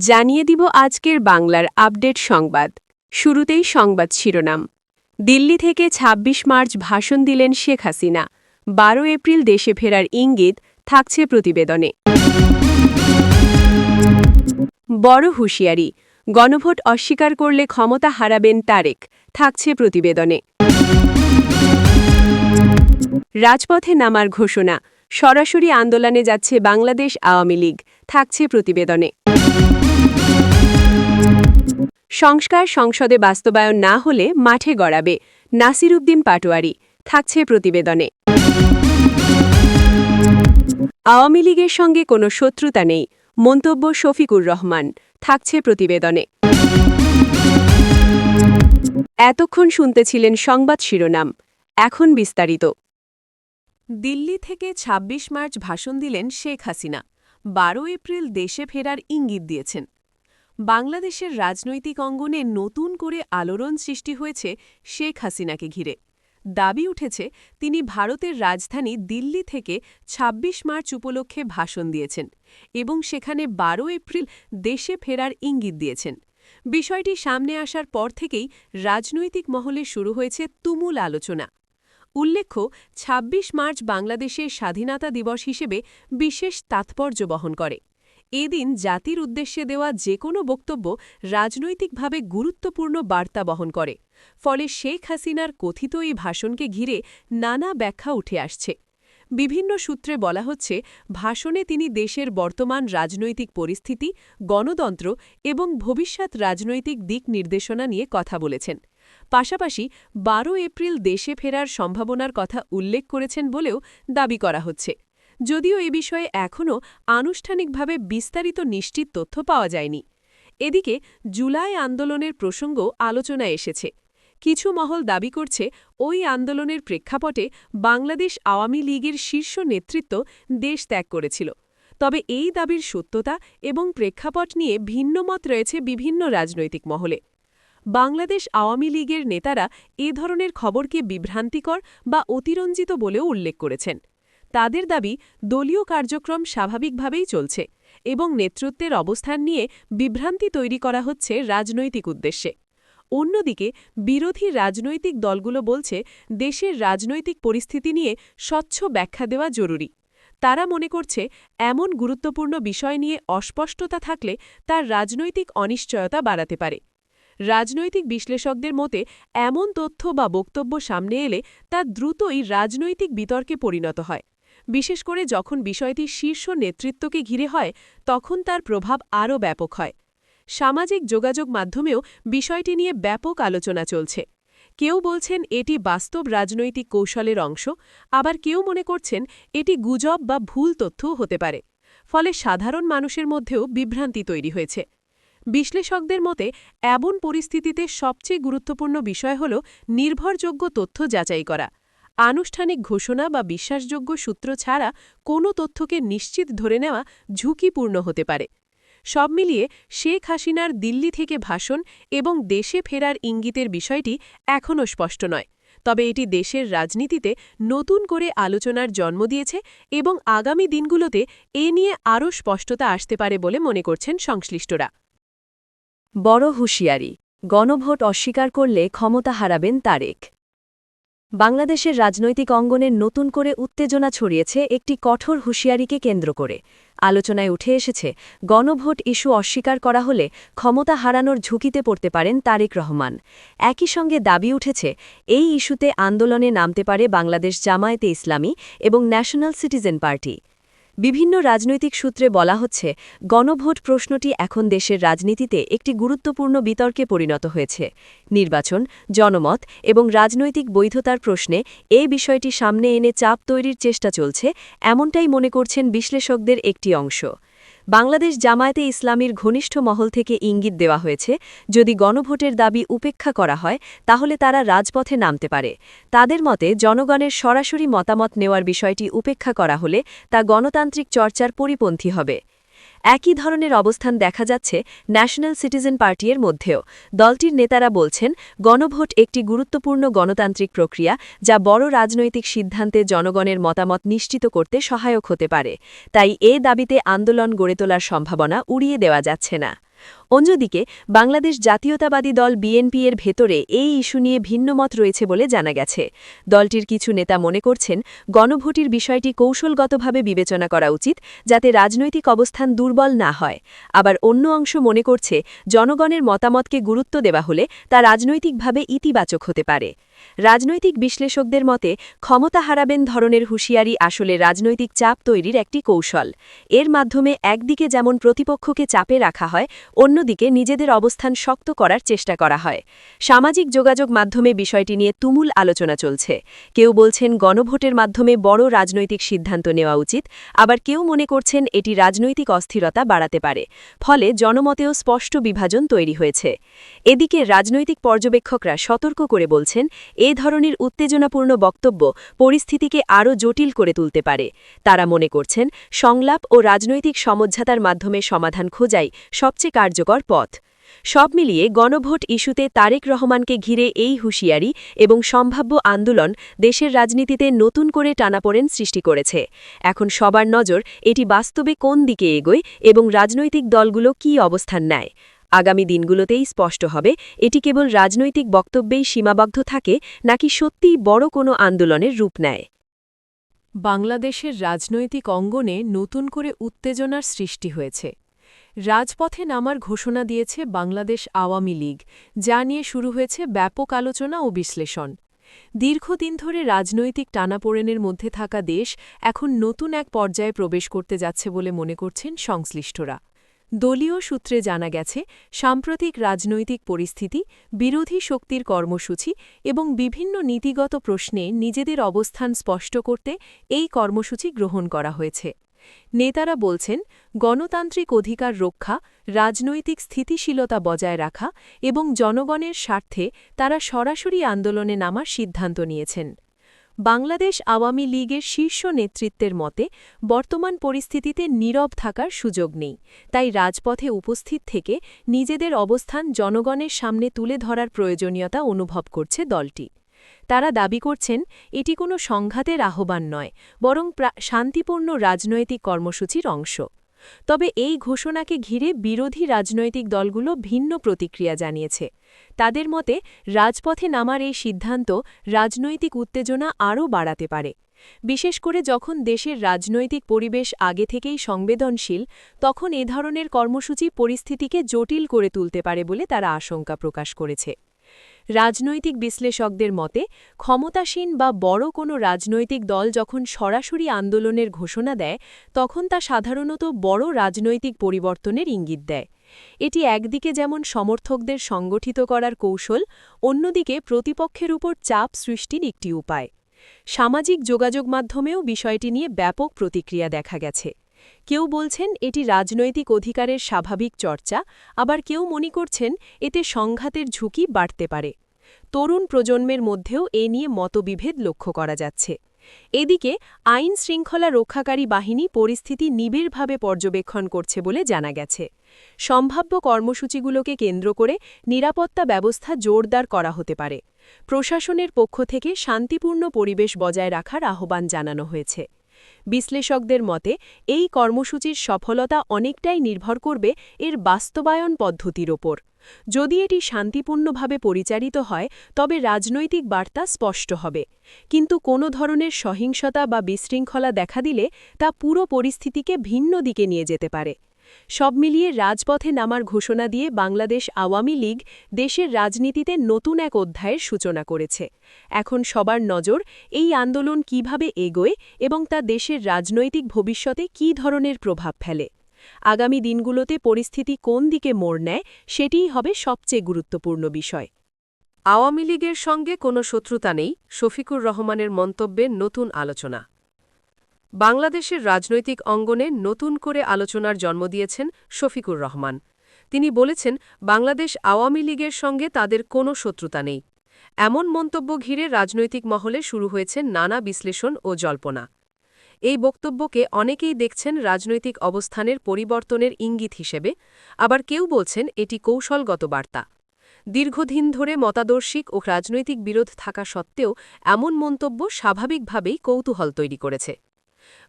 জানিয়ে দিব আজকের বাংলার আপডেট সংবাদ। শুরুতেই সংবাদ শিরোনাম। দিল্লি থেকে ২৬ মার্চ ভাষণ দিলেন শেখ হাসিনা। ১২ এপ্রিল দেশে ফেরার ইঙ্গিত থাকছে প্রতিবেদনে। বড় হুঁশিয়ারি, গণভোট অস্বীকার করলে ক্ষমতা হারাবেন তারেক, থাকছে প্রতিবেদনে। রাজপথে নামার ঘোষণা, সরাসরি আন্দোলনে যাচ্ছে বাংলাদেশ আওয়ামী লীগ, থাকছে প্রতিবেদনে। সংস্কার সংসদে বাস্তবায়ন না হলে মাঠে গড়াবে, নাসির উদ্দিন পাটোয়ারি, থাকছে প্রতিবেদনে। আওয়ামী লীগের সঙ্গে কোনো শত্রুতা নেই, মন্তব্য শফিকুর রহমান, থাকছে প্রতিবেদনে। এতক্ষণ শুনতেছিলেন সংবাদ শিরোনাম, এখন বিস্তারিত। দিল্লি থেকে ২৬ মার্চ ভাষণ দিলেন শেখ হাসিনা। ১২ এপ্রিল দেশে ফেরার ইঙ্গিত দিয়েছেন। বাংলাদেশের রাজনৈতিক অঙ্গনে নতুন করে আলোড়ন সৃষ্টি হয়েছে শেখ হাসিনাকে ঘিরে। দাবি উঠেছে তিনি ভারতের রাজধানী দিল্লি থেকে ২৬ মার্চ উপলক্ষে ভাষণ দিয়েছেন এবং সেখানে ১২ এপ্রিল দেশে ফেরার ইঙ্গিত দিয়েছেন। বিষয়টি সামনে আসার পর থেকেই রাজনৈতিক মহলে শুরু হয়েছে তুমুল আলোচনা। উল্লেখ্য, ২৬ মার্চ বাংলাদেশের স্বাধীনতা দিবস হিসেবে বিশেষ তাৎপর্য বহন করে। এদিন জাতির উদ্দেশ্যে দেওয়া যে কোনো বক্তব্য রাজনৈতিকভাবে গুরুত্বপূর্ণ বার্তা বহন করে। ফলে শেখ হাসিনার কথিত এই ভাষণকে ঘিরে নানা ব্যাখ্যা উঠে আসছে। বিভিন্ন সূত্রে বলা হচ্ছে, ভাষণে তিনি দেশের বর্তমান রাজনৈতিক পরিস্থিতি, গণতন্ত্র এবং ভবিষ্যৎ রাজনৈতিক দিক নির্দেশনা নিয়ে কথা বলেছেন। পাশাপাশি ১২ এপ্রিল দেশে ফেরার সম্ভাবনার কথা উল্লেখ করেছেন বলেও দাবি করা হচ্ছে। যদিও এ বিষয়ে এখনও আনুষ্ঠানিকভাবে বিস্তারিত নিশ্চিত তথ্য পাওয়া যায়নি। এদিকে জুলাই আন্দোলনের প্রসঙ্গ আলোচনায় এসেছে। কিছু মহল দাবি করছে, ওই আন্দোলনের প্রেক্ষাপটে বাংলাদেশ আওয়ামী লীগের শীর্ষ নেতৃত্ব দেশ ত্যাগ করেছিল। তবে এই দাবির সত্যতা এবং প্রেক্ষাপট নিয়ে ভিন্নমত রয়েছে বিভিন্ন রাজনৈতিক মহলে। বাংলাদেশ আওয়ামী লীগের নেতারা এ ধরনের খবরকে বিভ্রান্তিকর বা অতিরঞ্জিত বলেও উল্লেখ করেছেন। তাদের দাবি, দলীয় কার্যক্রম স্বাভাবিকভাবেই চলছে এবং নেতৃত্বের অবস্থান নিয়ে বিভ্রান্তি তৈরি করা হচ্ছে রাজনৈতিক উদ্দেশ্যে। অন্যদিকে বিরোধী রাজনৈতিক দলগুলো বলছে, দেশের রাজনৈতিক পরিস্থিতি নিয়ে স্বচ্ছ ব্যাখ্যা দেওয়া জরুরি। তারা মনে করছে, এমন গুরুত্বপূর্ণ বিষয় নিয়ে অস্পষ্টতা থাকলে তার রাজনৈতিক অনিশ্চয়তা বাড়াতে পারে। রাজনৈতিক বিশ্লেষকদের মতে, এমন তথ্য বা বক্তব্য সামনে এলে তা দ্রুতই রাজনৈতিক বিতর্কে পরিণত হয়। বিশেষ করে যখন বিষয়টি শীর্ষ নেতৃত্বকে ঘিরে হয়, তখন তার প্রভাব আরও ব্যাপক হয়। সামাজিক যোগাযোগ মাধ্যমেও বিষয়টি নিয়ে ব্যাপক আলোচনা চলছে। কেউ বলছেন এটি বাস্তব রাজনৈতিক কৌশলের অংশ, আবার কেউ মনে করছেন এটি গুজব বা ভুল তথ্যও হতে পারে। ফলে সাধারণ মানুষের মধ্যেও বিভ্রান্তি তৈরি হয়েছে। বিশ্লেষকদের মতে, এমন পরিস্থিতিতে সবচেয়ে গুরুত্বপূর্ণ বিষয় হল নির্ভরযোগ্য তথ্য যাচাই করা। আনুষ্ঠানিক ঘোষণা বা বিশ্বাসযোগ্য সূত্র ছাড়া কোনো তথ্যকে নিশ্চিত ধরে নেওয়া ঝুঁকিপূর্ণ হতে পারে। সব মিলিয়ে শেখ হাসিনার দিল্লি থেকে ভাষণ এবং দেশে ফেরার ইঙ্গিতের বিষয়টি এখনও স্পষ্ট নয়। তবে এটি দেশের রাজনীতিতে নতুন করে আলোচনার জন্ম দিয়েছে এবং আগামী দিনগুলোতে এ নিয়ে আরও স্পষ্টতা আসতে পারে বলে মনে করছেন সংশ্লিষ্টরা। বড় হুঁশিয়ারি, গণভোট অস্বীকার করলে ক্ষমতা হারাবেন তারেক। বাংলাদেশের রাজনৈতিক অঙ্গনে নতুন করে উত্তেজনা ছড়িয়েছে একটি কঠোর হুঁশিয়ারিকে কেন্দ্র করে। আলোচনায় উঠে এসেছে, গণভোট ইস্যু অস্বীকার করা হলে ক্ষমতা হারানোর ঝুঁকিতে পড়তে পারেন তারেক রহমান। একই সঙ্গে দাবি উঠেছে, এই ইস্যুতে আন্দোলনে নামতে পারে বাংলাদেশ জামায়াতে ইসলামী এবং ন্যাশনাল সিটিজেন পার্টি। বিভিন্ন রাজনৈতিক সূত্রে বলা হচ্ছে, গণভোট প্রশ্নটি এখন দেশের রাজনীতিতে একটি গুরুত্বপূর্ণ বিতর্কে পরিণত হয়েছে। নির্বাচন, জনমত এবং রাজনৈতিক বৈধতার প্রশ্নে এই বিষয়টি সামনে এনে চাপ তৈরির চেষ্টা চলছে, এমনটাই মনে করছেন বিশ্লেষকদের একটি অংশ। বাংলাদেশ জামায়াতে ইসলামীর ঘনিষ্ঠ মহল থেকে ইঙ্গিত দেওয়া হয়েছে, যদি গণভোটের দাবি উপেক্ষা করা হয় তাহলে তারা রাজপথে নামতে পারে। তাদের মতে, জনগণের সরাসরি মতামত নেওয়ার বিষয়টি উপেক্ষা করা হলে তা গণতান্ত্রিক চর্চার পরিপন্থী হবে। একই ধরনের অবস্থান দেখা যাচ্ছে ন্যাশনাল সিটিজেন পার্টির মধ্যেও। দলটির নেতারা বলছেন, গণভোট একটি গুরুত্বপূর্ণ গণতান্ত্রিক প্রক্রিয়া যা বড় রাজনৈতিক সিদ্ধান্তে জনগণের মতামত নিশ্চিত করতে সহায়ক হতে পারে। তাই এ দাবিতে আন্দোলন গড়ে তোলার সম্ভাবনা উড়িয়ে দেওয়া যাচ্ছে না। অন্যদিকে বাংলাদেশ জাতীয়তাবাদী দল বিএনপি এর ভেতরে এই ইস্যু নিয়ে ভিন্নমত রয়েছে বলে জানা গেছে। দলটির কিছু নেতা মনে করছেন গণভোটের বিষয়টি কৌশলগতভাবে বিবেচনা করা উচিত, যাতে রাজনৈতিক অবস্থান দুর্বল না হয়। আবার অন্য অংশ মনে করছে জনগণের মতামতকে গুরুত্ব দেওয়া হলে তা রাজনৈতিকভাবে ইতিবাচক হতে পারে। রাজনৈতিক বিশ্লেষকদের মতে ক্ষমতা হারাবেন ধরনের হুঁশিয়ারি আসলে রাজনৈতিক চাপ তৈরির একটি কৌশল। এর মাধ্যমে একদিকে যেমন প্রতিপক্ষকে চাপে রাখা হয়, অন্যদিকে নিজেদের অবস্থান শক্ত করার চেষ্টা করা হয়। সামাজিক যোগাযোগ মাধ্যমে বিষয়টি নিয়ে তুমুল আলোচনা চলছে। কেউ বলছেন গণভোটের মাধ্যমে বড় রাজনৈতিক সিদ্ধান্ত নেওয়া উচিত, আবার কেউ মনে করছেন এটি রাজনৈতিক অস্থিরতা বাড়াতে পারে। ফলে জনমতেও স্পষ্ট বিভাজন তৈরি হয়েছে। এদিকে রাজনৈতিক পর্যবেক্ষকরা সতর্ক করে বলছেন এ ধরনের উত্তেজনাপূর্ণ বক্তব্য পরিস্থিতিকে আরও জটিল করে তুলতে পারে। তারা মনে করছেন সংলাপ ও রাজনৈতিক সমঝোতার মাধ্যমে সমাধান খোঁজাই সবচেয়ে কার্যকর পথ। সব মিলিয়ে গণভোট ইস্যুতে তারেক রহমানকে ঘিরে এই হুঁশিয়ারি এবং সম্ভাব্য আন্দোলন দেশের রাজনীতিতে নতুন করে টানাপোড়েন সৃষ্টি করেছে। এখন সবার নজর এটি বাস্তবে কোন দিকে এগোয় এবং রাজনৈতিক দলগুলো কী অবস্থান নেয়। আগামী দিনগুলোতেই স্পষ্ট হবে এটি কেবল রাজনৈতিক বক্তব্যেই সীমাবদ্ধ থাকে নাকি সত্যিই বড় কোনো আন্দোলনের রূপ নেয়। বাংলাদেশের রাজনৈতিক অঙ্গনে নতুন করে উত্তেজনার সৃষ্টি হয়েছে। রাজপথে নামার ঘোষণা দিয়েছে বাংলাদেশ আওয়ামী লীগ, যা নিয়ে শুরু হয়েছে ব্যাপক আলোচনা ও বিশ্লেষণ। দীর্ঘদিন ধরে রাজনৈতিক টানাপোড়েনের মধ্যে থাকা দেশ এখন নতুন এক পর্যায়ে প্রবেশ করতে যাচ্ছে বলে মনে করছেন সংশ্লিষ্টরা। দলীয় সূত্রে জানা গেছে সাম্প্রতিক রাজনৈতিক পরিস্থিতি, বিরোধী শক্তির কর্মসূচি এবং বিভিন্ন নীতিগত প্রশ্নে নিজেদের অবস্থান স্পষ্ট করতে এই কর্মসূচি গ্রহণ করা হয়েছে। নেতারা বলছেন গণতান্ত্রিক অধিকার রক্ষা, রাজনৈতিক স্থিতিশীলতা বজায় রাখা এবং জনগণের স্বার্থে তারা সরাসরি আন্দোলনে নামার সিদ্ধান্ত নিয়েছেন। বাংলাদেশ আওয়ামী লীগের শীর্ষ নেতৃত্বের মতে বর্তমান পরিস্থিতিতে নীরব থাকার সুযোগ নেই, তাই রাজপথে উপস্থিত থেকে নিজেদের অবস্থান জনগণের সামনে তুলে ধরার প্রয়োজনীয়তা অনুভব করছে দলটি। তারা দাবি করছেন এটি কোনো সংঘাতের আহ্বান নয়, বরং শান্তিপূর্ণ রাজনৈতিক কর্মসূচির অংশ। তবে এই ঘোষণাকে ঘিরে বিরোধী রাজনৈতিক দলগুলো ভিন্ন প্রতিক্রিয়া জানিয়েছে। তাদের মতে রাজপথে নামার এই সিদ্ধান্ত রাজনৈতিক উত্তেজনা আরও বাড়াতে পারে। বিশেষ করে যখন দেশের রাজনৈতিক পরিবেশ আগে থেকেই সংবেদনশীল, তখন এ ধরনের কর্মসূচি পরিস্থিতিকে জটিল করে তুলতে পারে বলে তারা আশঙ্কা প্রকাশ করেছে। রাজনৈতিক বিশ্লেষকদের মতে ক্ষমতাসীন বা বড় কোনো রাজনৈতিক দল যখন সরাসরি আন্দোলনের ঘোষণা দেয়, তখন তা সাধারণত বড় রাজনৈতিক পরিবর্তনের ইঙ্গিত দেয়। এটি একদিকে যেমন সমর্থকদের সংগঠিত করার কৌশল, অন্যদিকে প্রতিপক্ষের উপর চাপ সৃষ্টির একটি উপায়। সামাজিক যোগাযোগ মাধ্যমেও বিষয়টি নিয়ে ব্যাপক প্রতিক্রিয়া দেখা গেছে। কেউ বলছেন এটি রাজনৈতিক অধিকারের স্বাভাবিক চর্চা, আবার কেউ মনে করছেন এতে সংঘাতের ঝুঁকি বাড়তে পারে। তরুণ প্রজন্মের মধ্যেও এ নিয়ে মতবিভেদ লক্ষ্য করা যাচ্ছে। এদিকে আইন শৃঙ্খলা রক্ষাকারী বাহিনী পরিস্থিতি নিবিড়ভাবে পর্যবেক্ষণ করছে বলে জানা গেছে। সম্ভাব্য কর্মসূচিগুলোকে কেন্দ্র করে নিরাপত্তা ব্যবস্থা জোরদার করা হতে পারে। প্রশাসনের পক্ষ থেকে শান্তিপূর্ণ পরিবেশ বজায় রাখার আহ্বান জানানো হয়েছে। বিশ্লেষকদের মতে এই কর্মসূচির সফলতা অনেকটাই নির্ভর করবে এর বাস্তবায়ন পদ্ধতির ওপর। যদি এটি শান্তিপূর্ণভাবে পরিচালিত হয় তবে রাজনৈতিক বার্তা স্পষ্ট হবে, কিন্তু কোনো ধরনের সহিংসতা বা বিশৃঙ্খলা দেখা দিলে তা পুরো পরিস্থিতিকে ভিন্ন দিকে নিয়ে যেতে পারে। সব মিলিয়ে রাজপথে নামার ঘোষণা দিয়ে বাংলাদেশ আওয়ামী লীগ দেশের রাজনীতিতে নতুন এক অধ্যায়ের সূচনা করেছে। এখন সবার নজর এই আন্দোলন কিভাবে এগোয় এবং তা দেশের রাজনৈতিক ভবিষ্যতে কী ধরনের প্রভাব ফেলে। আগামী দিনগুলোতে পরিস্থিতি কোন দিকে মোড় নেয় সেটিই হবে সবচেয়ে গুরুত্বপূর্ণ বিষয়। আওয়ামী লীগের সঙ্গে কোনো শত্রুতা নেই, শফিকুর রহমানের মন্তব্যে নতুন আলোচনা। বাংলাদেশের রাজনৈতিক অঙ্গনে নতুন করে আলোচনার জন্ম দিয়েছেন শফিকুর রহমান। তিনি বলেছেন বাংলাদেশ আওয়ামী লীগের সঙ্গে তাদের কোনো শত্রুতা নেই। এমন মন্তব্য ঘিরে রাজনৈতিক মহলে শুরু হয়েছে নানা বিশ্লেষণ ও জল্পনা। এই বক্তব্যকে অনেকেই দেখছেন রাজনৈতিক অবস্থানের পরিবর্তনের ইঙ্গিত হিসেবে, আবার কেউ বলছেন এটি কৌশলগত বার্তা। দীর্ঘদিন ধরে মতাদর্শিক ও রাজনৈতিক বিরোধ থাকা সত্ত্বেও এমন মন্তব্য স্বাভাবিকভাবেই কৌতূহল তৈরি করেছে।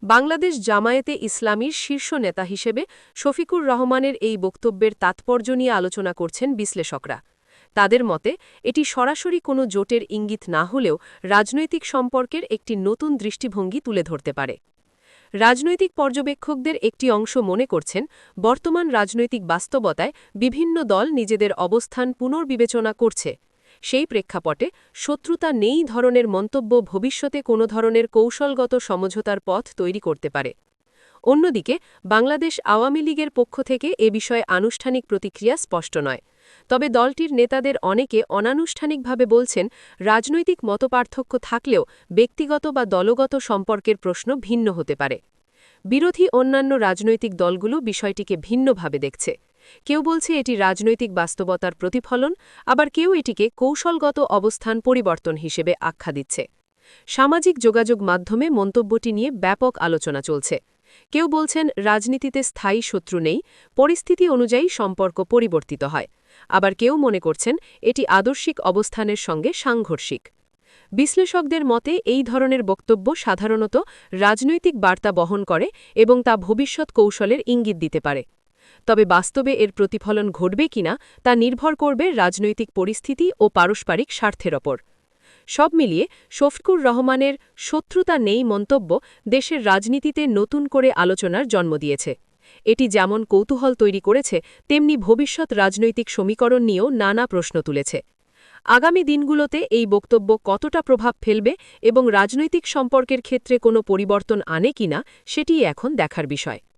বাংলাদেশ জামায়াতে ইসলামীর শীর্ষ নেতা হিসেবে শফিকুর রহমানের এই বক্তব্যের তাৎপর্য নিয়ে আলোচনা করছেন বিশ্লেষকরা। তাদের মতে এটি সরাসরি কোনো জোটের ইঙ্গিত না হলেও রাজনৈতিক সম্পর্কের একটি নতুন দৃষ্টিভঙ্গি তুলে ধরতে পারে। রাজনৈতিক পর্যবেক্ষকদের একটি অংশ মনে করছেন, বর্তমান রাজনৈতিক বাস্তবতায় বিভিন্ন দল নিজেদের অবস্থান পুনর্বিবেচনা করছে। সেই প্রেক্ষাপটে শত্রুতা নেই ধরনের মন্তব্য ভবিষ্যতে কোনো ধরনের কৌশলগত সমঝোতার পথ তৈরি করতে পারে। অন্যদিকে বাংলাদেশ আওয়ামী লীগের পক্ষ থেকে এ বিষয়ে আনুষ্ঠানিক প্রতিক্রিয়া স্পষ্ট নয়। তবে দলটির নেতাদের অনেকে অনানুষ্ঠানিকভাবে বলছেন, রাজনৈতিক মতপার্থক্য থাকলেও ব্যক্তিগত বা দলগত সম্পর্কের প্রশ্ন ভিন্ন হতে পারে। বিরোধী অন্যান্য রাজনৈতিক দলগুলো বিষয়টিকে ভিন্নভাবে দেখছে। কেউ বলছে এটি রাজনৈতিক বাস্তবতার প্রতিফলন, আবার কেউ এটিকে কৌশলগত অবস্থান পরিবর্তন হিসেবে আখ্যা দিচ্ছে। সামাজিক যোগাযোগ মাধ্যমে মন্তব্যটি নিয়ে ব্যাপক আলোচনা চলছে। কেউ বলছেন রাজনীতিতে স্থায়ী শত্রু নেই, পরিস্থিতি অনুযায়ী সম্পর্ক পরিবর্তিত হয়। আবার কেউ মনে করছেন এটি আদর্শিক অবস্থানের সঙ্গে সাংঘর্ষিক। বিশ্লেষকদের মতে এই ধরনের বক্তব্য সাধারণত রাজনৈতিক বার্তা বহন করে এবং তা ভবিষ্যৎ কৌশলের ইঙ্গিত দিতে পারে। তবে বাস্তবে এর প্রতিফলন ঘটবে কিনা তা নির্ভর করবে রাজনৈতিক পরিস্থিতি ও পারস্পরিক স্বার্থের ওপর। সব মিলিয়ে শফিকুর রহমানের শত্রুতা নেই মন্তব্য দেশের রাজনীতিতে নতুন করে আলোচনার জন্ম দিয়েছে। এটি যেমন কৌতূহল তৈরি করেছে, তেমনি ভবিষ্যৎ রাজনৈতিক সমীকরণ নিয়েও নানা প্রশ্ন তুলেছে। আগামী দিনগুলোতে এই বক্তব্য কতটা প্রভাব ফেলবে এবং রাজনৈতিক সম্পর্কের ক্ষেত্রে কোনো পরিবর্তন আনে কিনা সেটিই এখন দেখার বিষয়।